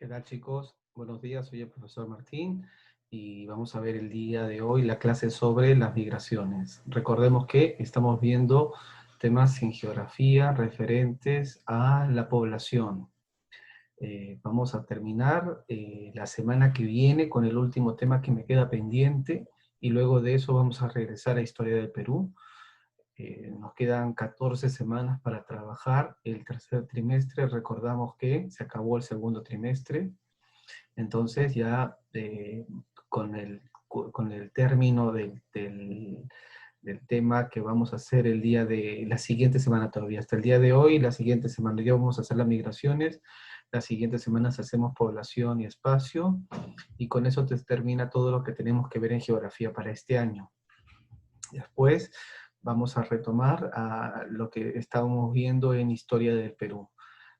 ¿Qué tal, chicos? Buenos días, soy el profesor Martín y vamos a ver el día de hoy la clase sobre las migraciones. Recordemos que estamos viendo temas en geografía referentes a la población. Vamos a terminar la semana que viene con el último tema que me queda pendiente y luego de eso vamos a regresar a Historia del Perú. Nos quedan 14 semanas para trabajar el tercer trimestre. Recordamos que se acabó el segundo trimestre. Entonces ya con el término del tema que vamos a hacer el día de la siguiente semana todavía, hasta el día de hoy, la siguiente semana ya vamos a hacer las migraciones, las siguientes semanas hacemos población y espacio, y con eso termina todo lo que tenemos que ver en geografía para este año. Después vamos a retomar a lo que estábamos viendo en Historia del Perú.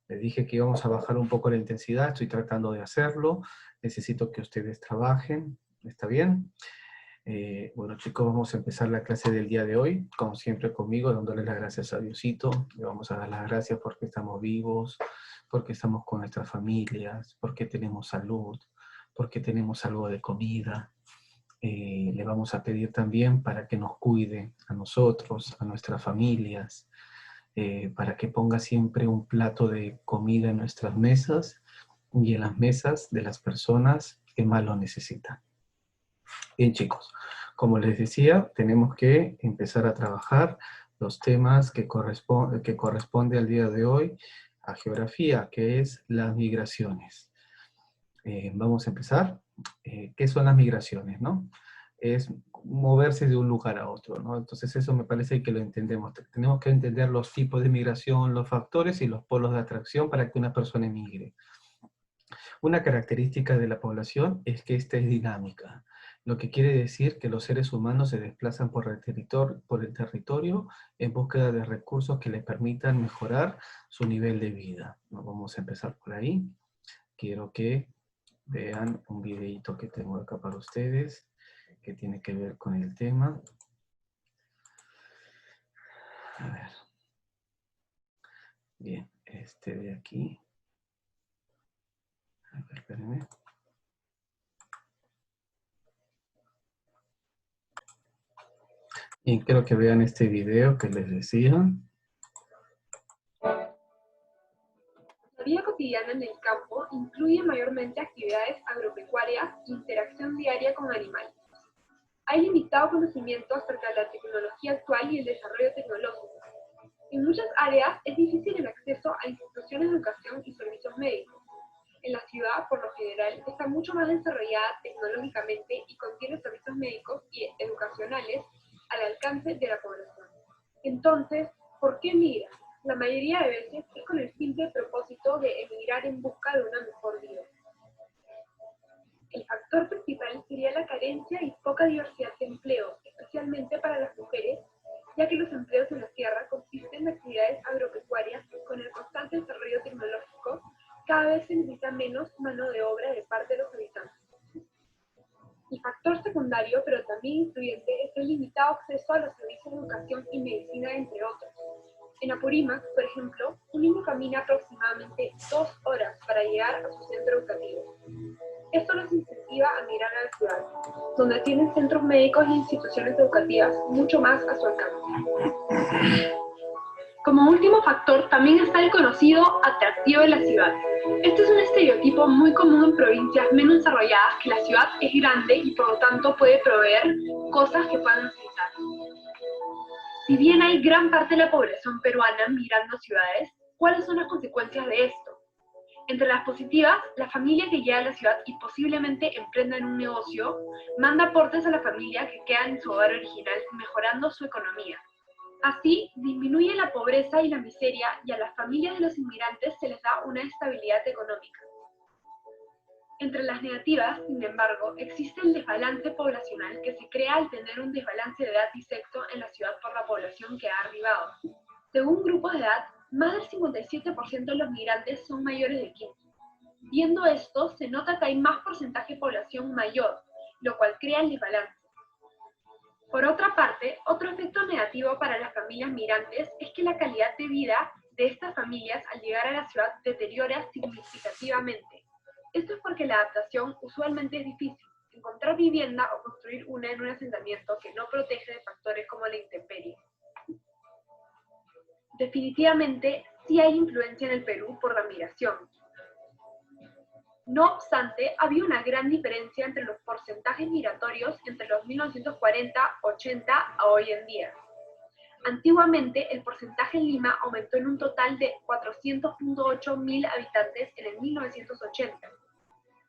Les dije que íbamos a bajar un poco la intensidad, estoy tratando de hacerlo, necesito que ustedes trabajen, ¿está bien? Bueno, chicos, vamos a empezar la clase del día de hoy, como siempre conmigo, dándole las gracias a Diosito. Le vamos a dar las gracias porque estamos vivos, porque estamos con nuestras familias, porque tenemos salud, porque tenemos algo de comida. Le vamos a pedir también para que nos cuide a nosotros, a nuestras familias, para que ponga siempre un plato de comida en nuestras mesas y en las mesas de las personas que más lo necesitan. Bien, chicos, como les decía, tenemos que empezar a trabajar los temas que corresponde al día de hoy a geografía, que es las migraciones. Vamos a empezar. ¿Qué son las migraciones, no? Es moverse de un lugar a otro, ¿no? Entonces eso me parece que lo entendemos. Tenemos que entender los tipos de migración, los factores y los polos de atracción para que una persona emigre. Una característica de la población es que esta es dinámica, lo que quiere decir que los seres humanos se desplazan por el territorio en búsqueda de recursos que les permitan mejorar su nivel de vida. Vamos a empezar por ahí. Quiero que vean un videito que tengo acá para ustedes, que tiene que ver con el tema. A ver. Bien, este de aquí. A ver, espérenme. Y quiero que vean este video que les decía. La vida cotidiana en el campo incluye mayormente actividades agropecuarias e interacción diaria con animales. Hay limitado conocimiento acerca de la tecnología actual y el desarrollo tecnológico. En muchas áreas es difícil el acceso a instituciones de educación y servicios médicos. En la ciudad, por lo general, está mucho más desarrollada tecnológicamente y contiene servicios médicos y educacionales al alcance de la población. Entonces, ¿por qué migra? La mayoría de veces es con el simple propósito de emigrar en busca de una mejor vida. El factor principal sería la carencia y poca diversidad de empleo, especialmente para las mujeres, ya que los empleos en la tierra consisten en actividades agropecuarias con el constante desarrollo tecnológico. Cada vez se necesita menos mano de obra de parte de los habitantes. El factor secundario, pero también influyente, es el limitado acceso a los servicios de educación y medicina, entre otros. En Apurímac, por ejemplo, un niño camina aproximadamente 2 horas para llegar a su centro educativo. Esto los incentiva a migrar a la ciudad, donde tienen centros médicos e instituciones educativas mucho más a su alcance. Como último factor, también está el conocido atractivo de la ciudad. Este es un estereotipo muy común en provincias menos desarrolladas, que la ciudad es grande y por lo tanto puede proveer cosas que puedan necesitar. Si bien hay gran parte de la población peruana migrando a ciudades, ¿cuáles son las consecuencias de esto? Entre las positivas, la familia que llega a la ciudad y posiblemente emprenda en un negocio, manda aportes a la familia que queda en su hogar original, mejorando su economía. Así, disminuye la pobreza y la miseria y a las familias de los inmigrantes se les da una estabilidad económica. Entre las negativas, sin embargo, existe el desbalance poblacional que se crea al tener un desbalance de edad y sexo en la ciudad por la población que ha arribado. Según grupos de edad, más del 57% de los migrantes son mayores de 15. Viendo esto, se nota que hay más porcentaje de población mayor, lo cual crea el desbalance. Por otra parte, otro efecto negativo para las familias migrantes es que la calidad de vida de estas familias al llegar a la ciudad deteriora significativamente. Esto es porque la adaptación usualmente es difícil. Encontrar vivienda o construir una en un asentamiento que no protege de factores como la intemperie. Definitivamente, sí hay influencia en el Perú por la migración. No obstante, había una gran diferencia entre los porcentajes migratorios entre los 1940-80 a hoy en día. Antiguamente, el porcentaje en Lima aumentó en un total de 400.8 mil habitantes en el 1980.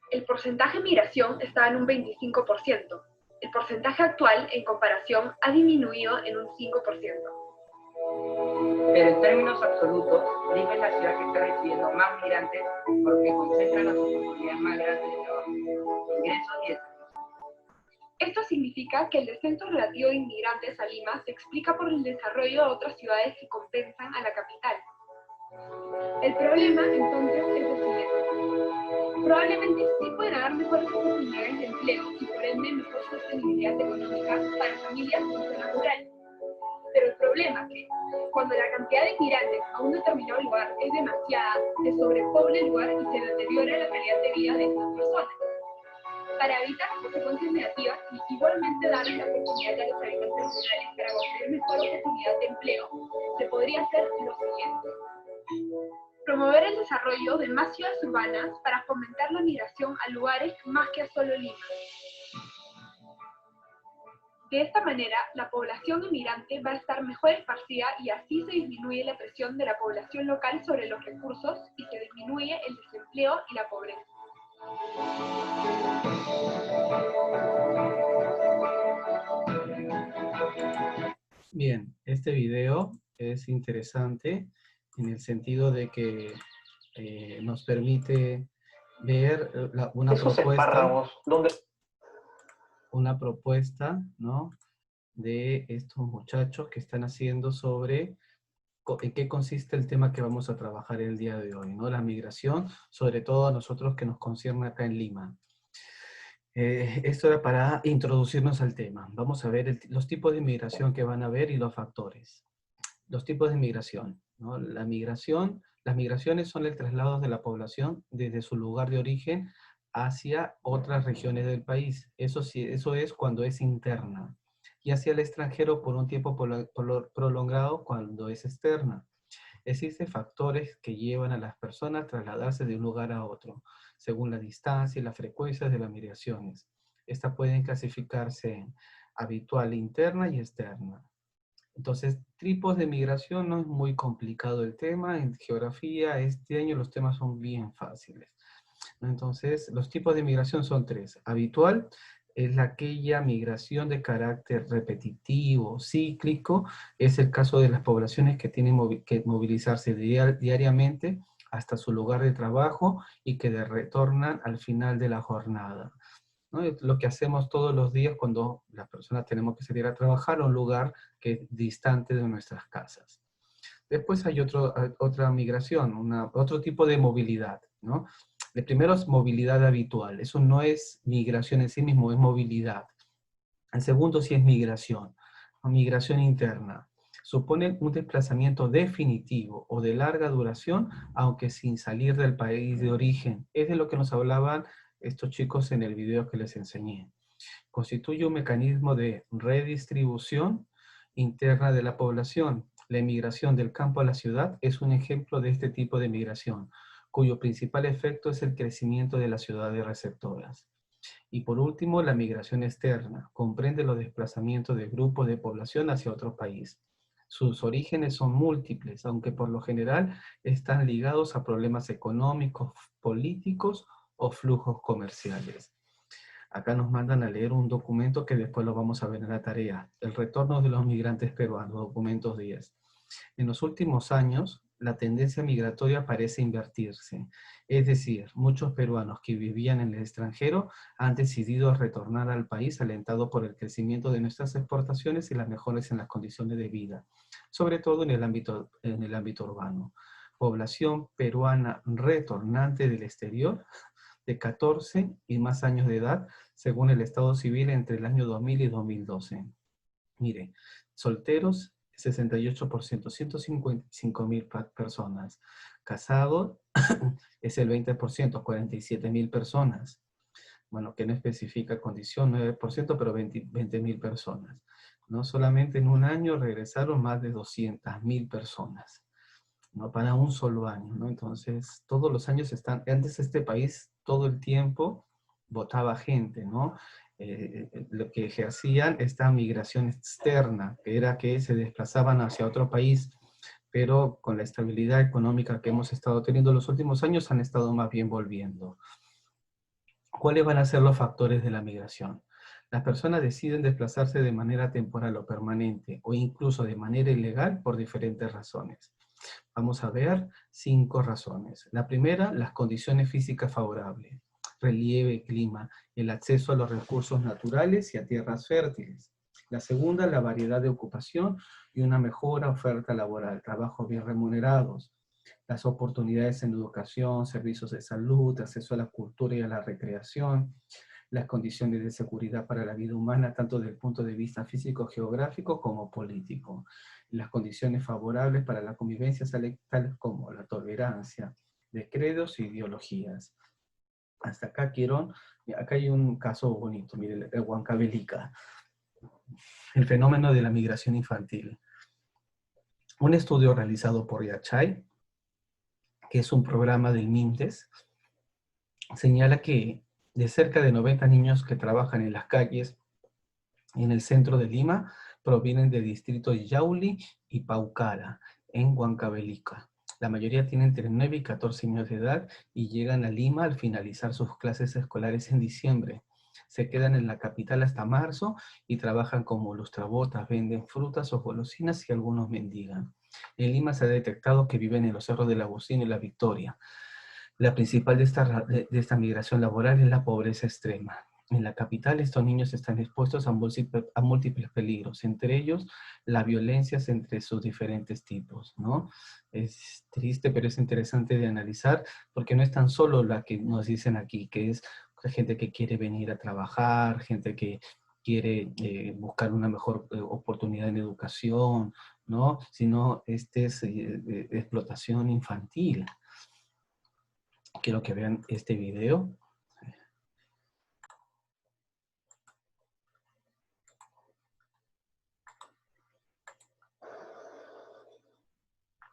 El porcentaje de migración estaba en un 25%. El porcentaje actual, en comparación, ha disminuido en un 5%. Pero en términos absolutos, Lima es la ciudad que está recibiendo más migrantes porque concentra las oportunidades más grandes de trabajo, ingresos y desarrollo. Esto significa que el descenso relativo de inmigrantes a Lima se explica por el desarrollo de otras ciudades que compensan a la capital. El problema, entonces, es el siguiente. Probablemente sí pueden haber mejores oportunidades de empleo y por ende mejor sostenibilidad económica para familias en zona rural. Pero el problema es que, cuando la cantidad de inmigrantes a un determinado lugar es demasiada, se sobrepobla el lugar y se deteriora la calidad de vida de estas personas. Para evitar las consecuencias negativas y igualmente darle la oportunidad a los habitantes rurales para conseguir mejor oportunidad de empleo, se podría hacer lo siguiente. Promover el desarrollo de más ciudades urbanas para fomentar la migración a lugares más que a solo Lima. De esta manera, la población inmigrante va a estar mejor esparcida y así se disminuye la presión de la población local sobre los recursos y se disminuye el desempleo y la pobreza. Bien, este video es interesante en el sentido de que nos permite ver una propuesta, ¿no?, de estos muchachos que están haciendo sobre en qué consiste el tema que vamos a trabajar el día de hoy, ¿no? La migración, sobre todo a nosotros que nos concierne acá en Lima. Esto era para introducirnos al tema. Vamos a ver los tipos de migración que van a haber y los factores. Los tipos de migración, ¿no? Las migraciones son el traslado de la población desde su lugar de origen hacia otras regiones del país. Eso sí, eso es cuando es interna. Y hacia el extranjero por un tiempo prolongado cuando es externa. Existen factores que llevan a las personas a trasladarse de un lugar a otro, según la distancia y la frecuencia de las migraciones. Estas pueden clasificarse en habitual interna y externa. Entonces, tipos de migración no es muy complicado el tema. En geografía, este año los temas son bien fáciles. Entonces, los tipos de migración son tres. Habitual es aquella migración de carácter repetitivo, cíclico. Es el caso de las poblaciones que tienen que movilizarse diariamente hasta su lugar de trabajo y que retornan al final de la jornada, ¿no? Lo que hacemos todos los días cuando las personas tenemos que salir a trabajar a un lugar que es distante de nuestras casas. Después hay otra migración, otro tipo de movilidad, ¿no? El primero es movilidad habitual. Eso no es migración en sí mismo, es movilidad. El segundo sí es migración, o migración interna. Supone un desplazamiento definitivo o de larga duración, aunque sin salir del país de origen. Es de lo que nos hablaban estos chicos en el video que les enseñé. Constituye un mecanismo de redistribución interna de la población. La emigración del campo a la ciudad es un ejemplo de este tipo de migración, cuyo principal efecto es el crecimiento de las ciudades receptoras. Y por último, la migración externa. Comprende los desplazamientos de grupos de población hacia otro país. Sus orígenes son múltiples, aunque por lo general están ligados a problemas económicos, políticos o flujos comerciales. Acá nos mandan a leer un documento que después lo vamos a ver en la tarea. El retorno de los migrantes peruanos, documentos 10. En los últimos años, la tendencia migratoria parece invertirse. Es decir, muchos peruanos que vivían en el extranjero han decidido retornar al país alentado por el crecimiento de nuestras exportaciones y las mejoras en las condiciones de vida, sobre todo en el ámbito urbano. Población peruana retornante del exterior de 14 y más años de edad, según el Estado Civil entre el año 2000 y 2012. Mire, solteros, 68%, 155.000 personas. Casados es el 20%, 47.000 personas. Bueno, que no especifica condición, 9%, pero 20.000 personas. No solamente en un año regresaron más de 200.000 personas, ¿no? Para un solo año, ¿no? Entonces, todos los años antes este país todo el tiempo votaba gente, ¿no? Lo que ejercían esta migración externa, que era que se desplazaban hacia otro país, pero con la estabilidad económica que hemos estado teniendo en los últimos años, han estado más bien volviendo. ¿Cuáles van a ser los factores de la migración? Las personas deciden desplazarse de manera temporal o permanente, o incluso de manera ilegal por diferentes razones. Vamos a ver 5 razones. La primera, las condiciones físicas favorables, relieve, clima, el acceso a los recursos naturales y a tierras fértiles. La segunda, la variedad de ocupación y una mejor oferta laboral, trabajos bien remunerados, las oportunidades en educación, servicios de salud, acceso a la cultura y a la recreación, las condiciones de seguridad para la vida humana, tanto desde el punto de vista físico, geográfico, como político. Las condiciones favorables para la convivencia, tales como la tolerancia de credos e ideologías. Hasta acá acá hay un caso bonito, mire, el Huancavelica, el fenómeno de la migración infantil. Un estudio realizado por Yachay, que es un programa del MINTES, señala que de cerca de 90 niños que trabajan en las calles en el centro de Lima provienen de distritos Yauli y Paucara, en Huancavelica. La mayoría tienen entre 9 y 14 años de edad y llegan a Lima al finalizar sus clases escolares en diciembre. Se quedan en la capital hasta marzo y trabajan como lustrabotas, venden frutas o golosinas y algunos mendigan. En Lima se ha detectado que viven en los cerros del Agustín y la Victoria. La principal de esta migración laboral es la pobreza extrema. En la capital, estos niños están expuestos a múltiples peligros, entre ellos la violencia entre sus diferentes tipos, ¿no? Es triste, pero es interesante de analizar, porque no es tan solo la que nos dicen aquí, que es gente que quiere venir a trabajar, gente que quiere buscar una mejor oportunidad en educación, ¿no? Sino es explotación infantil. Quiero que vean este video.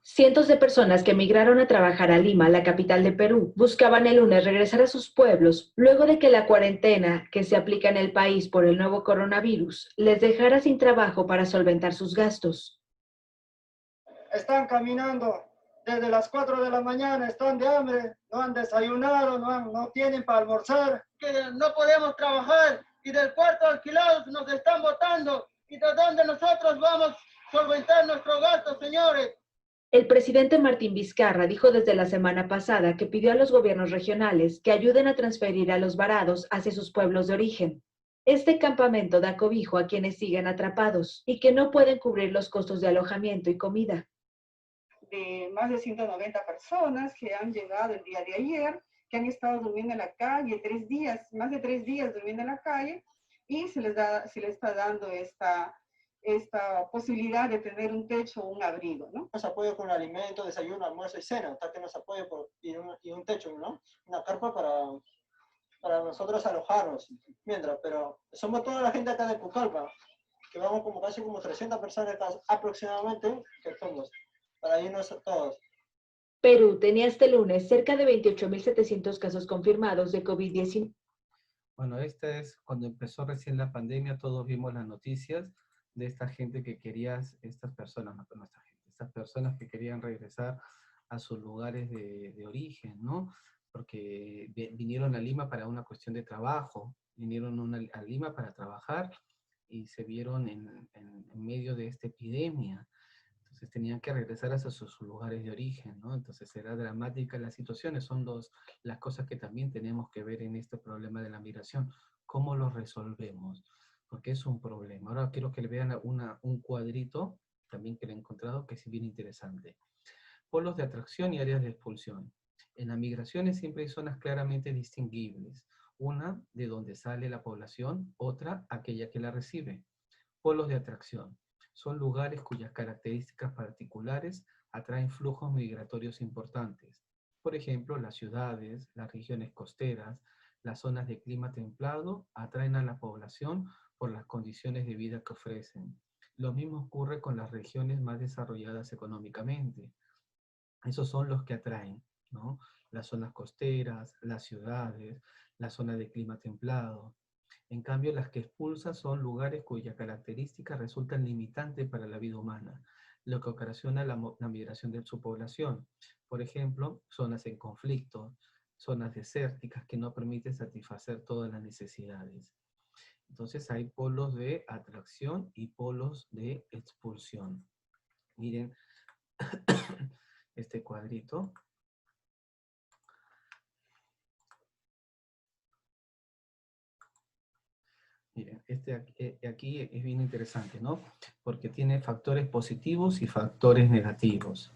Cientos de personas que emigraron a trabajar a Lima, la capital de Perú, buscaban el lunes regresar a sus pueblos luego de que la cuarentena que se aplica en el país por el nuevo coronavirus les dejara sin trabajo para solventar sus gastos. Están caminando desde las 4 de la mañana, están de hambre, no han desayunado, no tienen para almorzar, que no podemos trabajar y del cuarto alquilado nos están botando. ¿Y de dónde nosotros vamos a solventar nuestros gastos, señores? El presidente Martín Vizcarra dijo desde la semana pasada que pidió a los gobiernos regionales que ayuden a transferir a los varados hacia sus pueblos de origen. Este campamento da cobijo a quienes siguen atrapados y que no pueden cubrir los costos de alojamiento y comida. De más de 190 personas que han llegado el día de ayer, que han estado durmiendo en la calle 3 días, más de 3 días durmiendo en la calle, y se les está dando esta posibilidad de tener un techo o un abrigo, ¿no? Nos apoya con alimento, desayuno, almuerzo y cena, hasta que nos apoya y un techo, ¿no? Una carpa para nosotros alojarnos, pero somos toda la gente acá de Pucallpa, que vamos casi como 300 personas aproximadamente, que somos, para irnos todos. Perú tenía este lunes cerca de 28.700 casos confirmados de COVID-19. Bueno, esta es cuando empezó recién la pandemia, todos vimos las noticias de esta gente que quería, estas personas que querían regresar a sus lugares de origen, ¿no? Porque vinieron a Lima para una cuestión de trabajo, vinieron a Lima para trabajar y se vieron en medio de esta epidemia. Entonces tenían que regresar a sus lugares de origen, ¿no? Entonces era dramática las situaciones, son las cosas que también tenemos que ver en este problema de la migración. ¿Cómo lo resolvemos? Porque es un problema. Ahora quiero que le vean un cuadrito, también que le he encontrado, que es bien interesante. Polos de atracción y áreas de expulsión. En las migraciones siempre hay zonas claramente distinguibles. Una de donde sale la población, otra aquella que la recibe. Polos de atracción. Son lugares cuyas características particulares atraen flujos migratorios importantes. Por ejemplo, las ciudades, las regiones costeras, las zonas de clima templado atraen a la población por las condiciones de vida que ofrecen. Lo mismo ocurre con las regiones más desarrolladas económicamente. Esos son los que atraen, ¿no? Las zonas costeras, las ciudades, la zona de clima templado. En cambio, las que expulsan son lugares cuyas características resultan limitantes para la vida humana, lo que ocasiona la migración de su población. Por ejemplo, zonas en conflicto, zonas desérticas que no permiten satisfacer todas las necesidades. Entonces hay polos de atracción y polos de expulsión. Miren este cuadrito. Miren, este aquí es bien interesante, ¿no? Porque tiene factores positivos y factores negativos.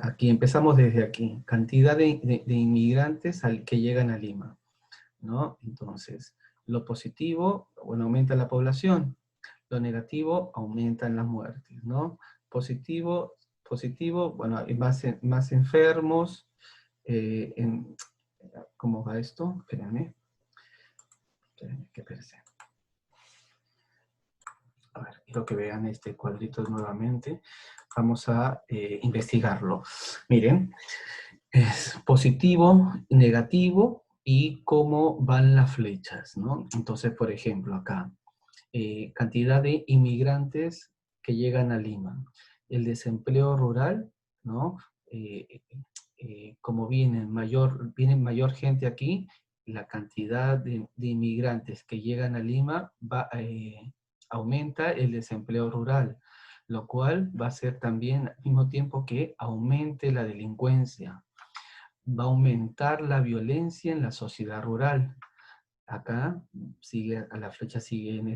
Aquí empezamos desde aquí. Cantidad de inmigrantes que llegan a Lima, ¿no? Entonces, lo positivo, bueno, aumenta la población. Lo negativo, aumentan las muertes, ¿no? Positivo, bueno, hay más enfermos. ¿Cómo va esto? Espérenme que perece. A ver, quiero que vean este cuadrito nuevamente. Vamos a investigarlo. Miren, es positivo, negativo y cómo van las flechas, ¿no? Entonces, por ejemplo, acá, cantidad de inmigrantes que llegan a Lima. El desempleo rural, ¿no? Como viene mayor gente aquí, la cantidad de inmigrantes que llegan a Lima aumenta el desempleo rural, lo cual va a ser también al mismo tiempo que aumente la delincuencia. Va a aumentar la violencia en la sociedad rural. Acá sigue, a la flecha sigue en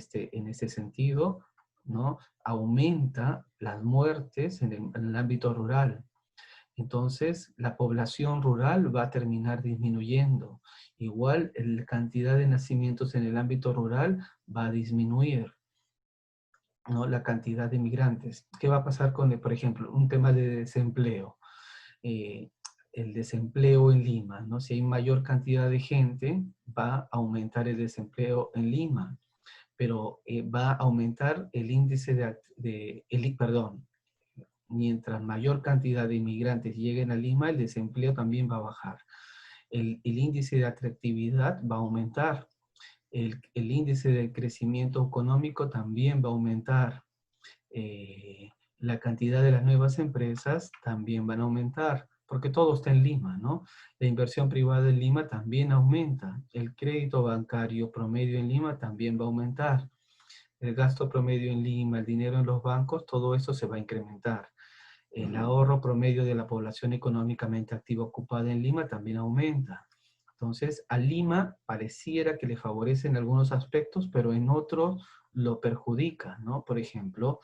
este sentido, ¿no? Aumenta las muertes en el ámbito rural. Entonces, la población rural va a terminar disminuyendo. Igual, la cantidad de nacimientos en el ámbito rural va a disminuir, ¿no? La cantidad de migrantes. ¿Qué va a pasar con, por ejemplo, un tema de desempleo? El desempleo en Lima, ¿no? Si hay mayor cantidad de gente, va a aumentar el desempleo en Lima, pero va a aumentar el índice mientras mayor cantidad de inmigrantes lleguen a Lima, el desempleo también va a bajar. El índice de atractividad va a aumentar. El índice de crecimiento económico también va a aumentar. La cantidad de las nuevas empresas también van a aumentar, porque todo está en Lima, ¿no? La inversión privada en Lima también aumenta. El crédito bancario promedio en Lima también va a aumentar. El gasto promedio en Lima, el dinero en los bancos, todo eso se va a incrementar. El ahorro promedio de la población económicamente activa ocupada en Lima también aumenta. Entonces, a Lima pareciera que le favorece en algunos aspectos, pero en otros lo perjudica, ¿no? Por ejemplo,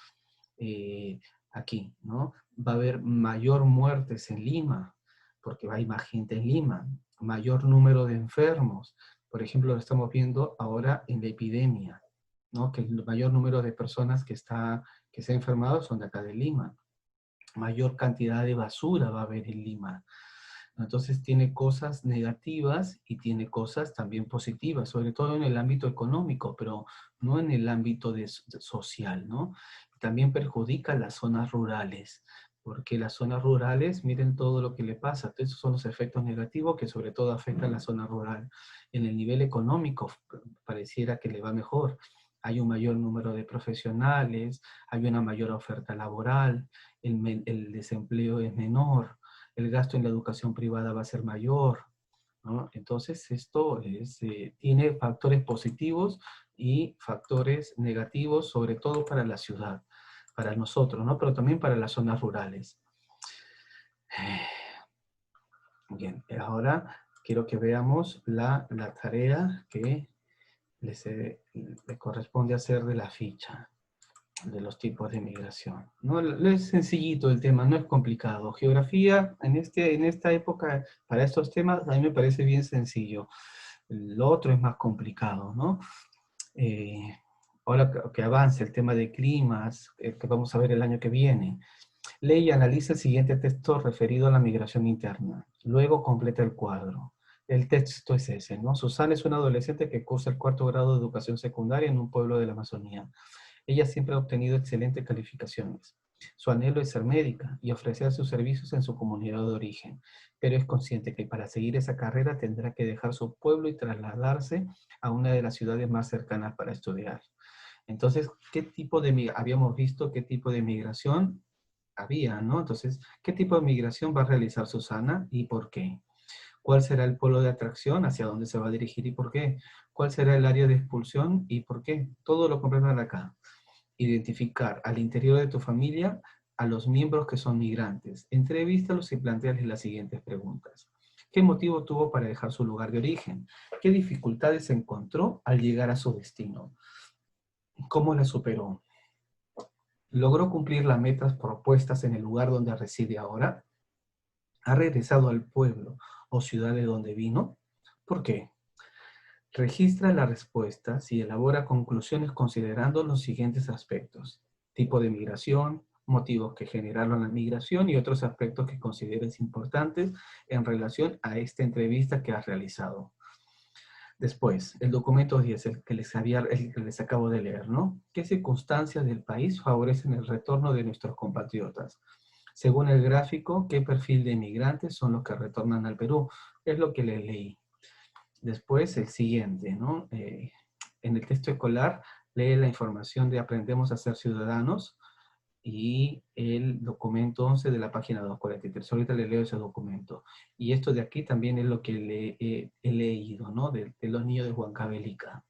aquí, ¿no? Va a haber mayor muertes en Lima, porque hay más gente en Lima, mayor número de enfermos. Por ejemplo, lo estamos viendo ahora en la epidemia, ¿no? Que el mayor número de personas que se han enfermado son de acá de Lima. Mayor cantidad de basura va a haber en Lima. Entonces tiene cosas negativas y tiene cosas también positivas, sobre todo en el ámbito económico, pero no en el ámbito social, ¿no? También perjudica las zonas rurales, porque las zonas rurales, miren todo lo que le pasa. Esos son los efectos negativos que sobre todo afectan a la zona rural. En el nivel económico pareciera que le va mejor. Hay un mayor número de profesionales, hay una mayor oferta laboral, el desempleo es menor, el gasto en la educación privada va a ser mayor, ¿no? Entonces esto tiene factores positivos y factores negativos, sobre todo para la ciudad, para nosotros, ¿no? Pero también para las zonas rurales. Bien, ahora quiero que veamos la tarea que le corresponde hacer de la ficha de los tipos de migración. ¿No? Es sencillito el tema, no es complicado. Geografía, en esta época, para estos temas, a mí me parece bien sencillo. Lo otro es más complicado, ¿no? ahora que avance el tema de climas, que vamos a ver el año que viene. Lee y analiza el siguiente texto referido a la migración interna. Luego completa el cuadro. El texto es ese, ¿no? Susana es una adolescente que cursa el 4º grado de educación secundaria en un pueblo de la Amazonía. Ella siempre ha obtenido excelentes calificaciones. Su anhelo es ser médica y ofrecer sus servicios en su comunidad de origen, pero es consciente que para seguir esa carrera tendrá que dejar su pueblo y trasladarse a una de las ciudades más cercanas para estudiar. Entonces, habíamos visto qué tipo de migración había, ¿no? Entonces, ¿qué tipo de migración va a realizar Susana y por qué? ¿Cuál será el polo de atracción? ¿Hacia dónde se va a dirigir y por qué? ¿Cuál será el área de expulsión y por qué? Todo lo comprendan acá. Identificar al interior de tu familia a los miembros que son migrantes. Entrevístalos y plantearles las siguientes preguntas. ¿Qué motivo tuvo para dejar su lugar de origen? ¿Qué dificultades encontró al llegar a su destino? ¿Cómo las superó? ¿Logró cumplir las metas propuestas en el lugar donde reside ahora? ¿Ha regresado al pueblo o ciudad de donde vino? ¿Por qué? Registra las respuestas y elabora conclusiones considerando los siguientes aspectos: tipo de migración, motivos que generaron la migración y otros aspectos que consideres importantes en relación a esta entrevista que has realizado. Después, el documento 10, el que les acabo de leer, ¿no? ¿Qué circunstancias del país favorecen el retorno de nuestros compatriotas? Según el gráfico, ¿qué perfil de inmigrantes son los que retornan al Perú? Es lo que les leí. Después, el siguiente, ¿no? En el texto escolar, lee la información de Aprendemos a ser ciudadanos y el documento 11 de la página 243. Ahorita le leo ese documento. Y esto de aquí también es lo que he leído, ¿no? De los niños de Huancavelica.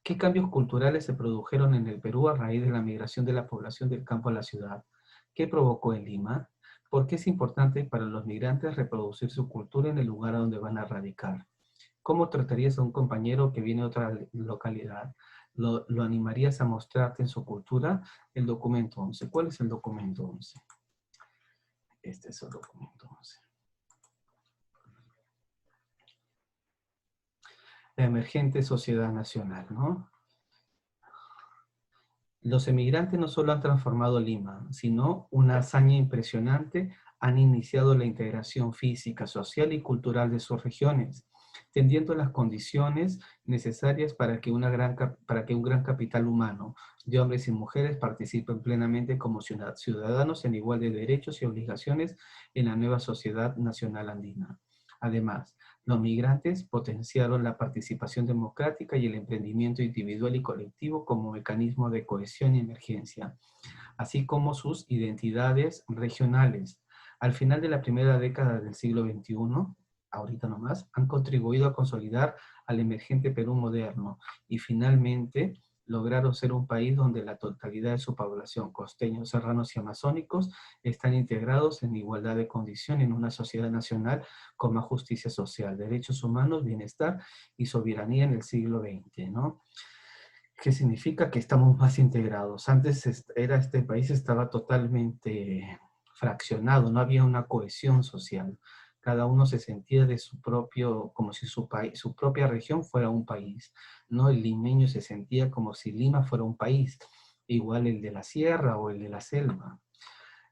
¿Qué cambios culturales se produjeron en el Perú a raíz de la migración de la población del campo a la ciudad? ¿Qué provocó en Lima? ¿Por qué es importante para los migrantes reproducir su cultura en el lugar a donde van a radicar? ¿Cómo tratarías a un compañero que viene de otra localidad? ¿Lo animarías a mostrarte en su cultura? El documento 11. ¿Cuál es el documento 11? Este es el documento 11. La emergente sociedad nacional, ¿no? Los emigrantes no solo han transformado Lima, sino una hazaña impresionante, han iniciado la integración física, social y cultural de sus regiones, tendiendo las condiciones necesarias para que un gran capital humano de hombres y mujeres participen plenamente como ciudadanos en igual de derechos y obligaciones en la nueva sociedad nacional andina. Además, los migrantes potenciaron la participación democrática y el emprendimiento individual y colectivo como mecanismo de cohesión y emergencia, así como sus identidades regionales. Al final de la primera década del siglo XXI, ahorita nomás, han contribuido a consolidar al emergente Perú moderno y finalmente lograron ser un país donde la totalidad de su población, costeños, serranos y amazónicos, están integrados en igualdad de condición en una sociedad nacional con más justicia social, derechos humanos, bienestar y soberanía en el siglo XX, ¿no? ¿Qué significa? Que estamos más integrados. Antes este país estaba totalmente fraccionado, no había una cohesión social. Cada uno se sentía de su propio, como si su propia región fuera un país, ¿no? El limeño se sentía como si Lima fuera un país, igual el de la sierra o el de la selva.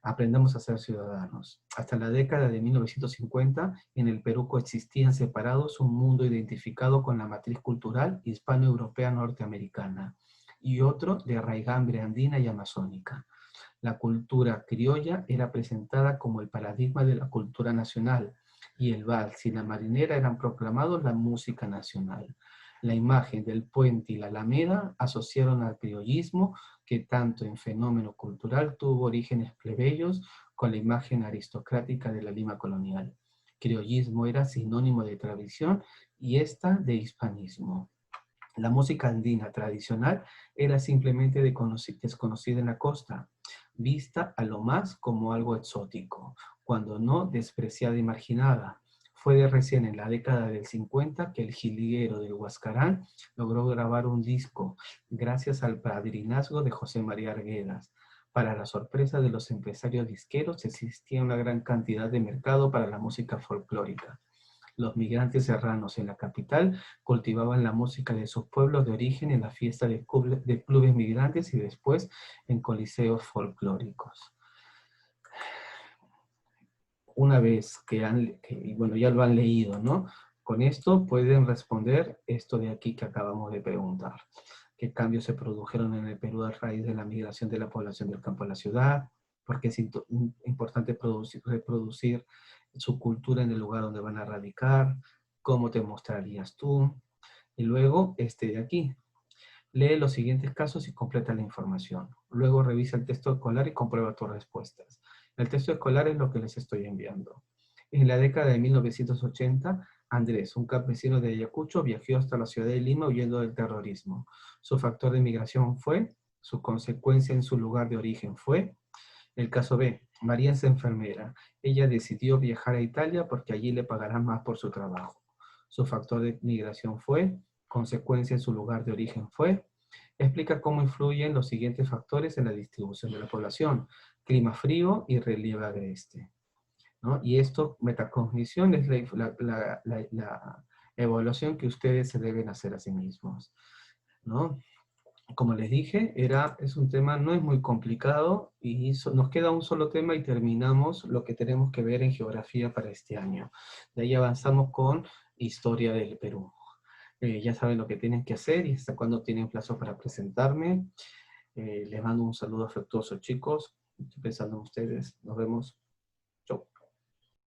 Aprendamos a ser ciudadanos. Hasta la década de 1950, en el Perú coexistían separados un mundo identificado con la matriz cultural hispano-europea norteamericana y otro de raigambre andina y amazónica. La cultura criolla era presentada como el paradigma de la cultura nacional y el vals y la marinera eran proclamados la música nacional. La imagen del puente y la alameda asociaron al criollismo, que tanto en fenómeno cultural tuvo orígenes plebeyos con la imagen aristocrática de la Lima colonial. Criollismo era sinónimo de tradición y esta de hispanismo. La música andina tradicional era simplemente desconocida en la costa, vista a lo más como algo exótico, cuando no despreciada y marginada. Fue de recién en la década del 50 que el jilguero del Huascarán logró grabar un disco gracias al padrinazgo de José María Arguedas. Para la sorpresa de los empresarios disqueros existía una gran cantidad de mercado para la música folclórica. Los migrantes serranos en la capital cultivaban la música de sus pueblos de origen en la fiesta de clubes migrantes y después en coliseos folclóricos. Una vez bueno, ya lo han leído, ¿no? Con esto pueden responder esto de aquí que acabamos de preguntar. ¿Qué cambios se produjeron en el Perú a raíz de la migración de la población del campo a la ciudad? ¿Por qué es importante reproducir su cultura en el lugar donde van a radicar? ¿Cómo te mostrarías tú? Y luego, este de aquí. Lee los siguientes casos y completa la información. Luego revisa el texto escolar y comprueba tus respuestas. El texto escolar es lo que les estoy enviando. En la década de 1980, Andrés, un campesino de Ayacucho, viajó hasta la ciudad de Lima huyendo del terrorismo. Su factor de migración fue, su consecuencia en su lugar de origen fue. El caso B, María es enfermera. Ella decidió viajar a Italia porque allí le pagarán más por su trabajo. Su factor de migración fue, consecuencia en su lugar de origen fue. Explica cómo influyen los siguientes factores en la distribución de la población: clima frío y relieve agreste, ¿no? Y esto, metacognición, es la evaluación que ustedes se deben hacer a sí mismos, ¿no? Como les dije, es un tema, no es muy complicado, y nos queda un solo tema y terminamos lo que tenemos que ver en geografía para este año. De ahí avanzamos con historia del Perú. Ya saben lo que tienen que hacer y hasta cuándo tienen plazo para presentarme. Les mando un saludo afectuoso, chicos. Estoy pensando en ustedes. Nos vemos.